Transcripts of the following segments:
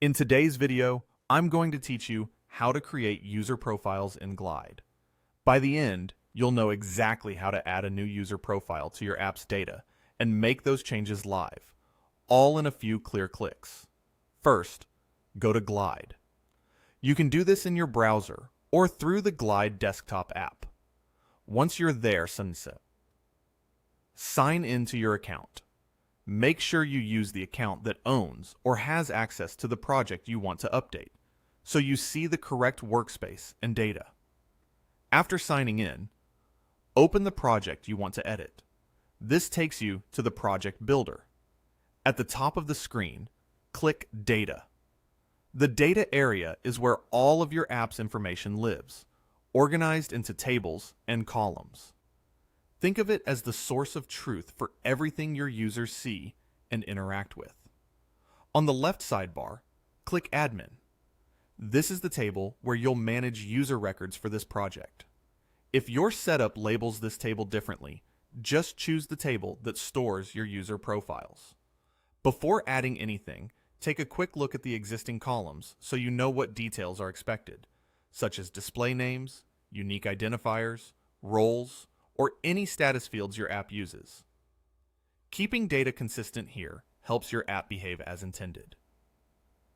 In today's video, I'm going to teach you how to create user profiles in Glide. By the end, you'll know exactly how to add a new user profile to your app's data and make those changes live, all in a few clear clicks. First, go to Glide. You can do this in your browser or through the Glide desktop app. Once you're there, sign into your account. Make sure you use the account that owns or has access to the project you want to update, so you see the correct workspace and data. After signing in, open the project you want to edit. This takes you to the project builder. At the top of the screen, click Data. The data area is where all of your app's information lives, organized into tables and columns. Think of it as the source of truth for everything your users see and interact with. On the left sidebar, click Admin. This is the table where you'll manage user records for this project. If your setup labels this table differently, just choose the table that stores your user profiles. Before adding anything, take a quick look at the existing columns so you know what details are expected, such as display names, unique identifiers, roles, or any status fields your app uses. Keeping data consistent here helps your app behave as intended.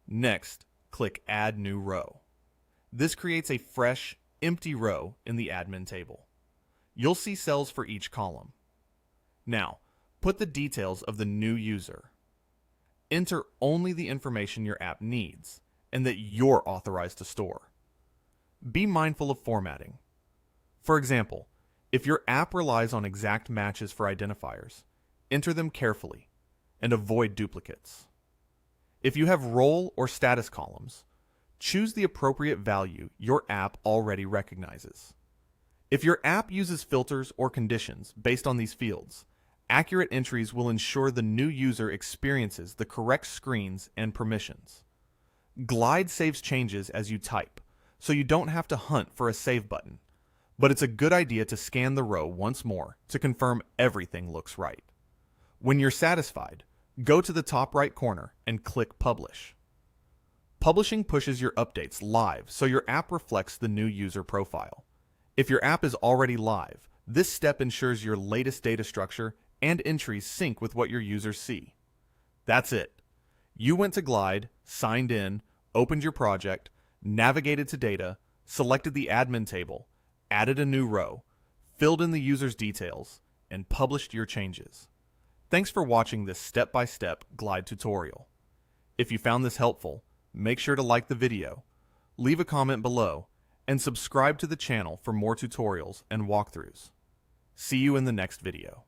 Next, click Add New Row. This creates a fresh, empty row in the admin table. You'll see cells for each column. Now, put the details of the new user. Enter only the information your app needs and that you're authorized to store. Be mindful of formatting. For example, if your app relies on exact matches for identifiers, enter them carefully and avoid duplicates. If you have role or status columns, choose the appropriate value your app already recognizes. If your app uses filters or conditions based on these fields, accurate entries will ensure the new user experiences the correct screens and permissions. Glide saves changes as you type, so you don't have to hunt for a save button. But it's a good idea to scan the row once more to confirm everything looks right. When you're satisfied, go to the top right corner and click Publish. Publishing pushes your updates live so your app reflects the new user profile. If your app is already live, this step ensures your latest data structure and entries sync with what your users see. That's it. You went to Glide, signed in, opened your project, navigated to data, selected the admin table, added a new row, filled in the user's details, and published your changes. Thanks for watching this step-by-step Glide tutorial. If you found this helpful, make sure to like the video, leave a comment below, and subscribe to the channel for more tutorials and walkthroughs. See you in the next video.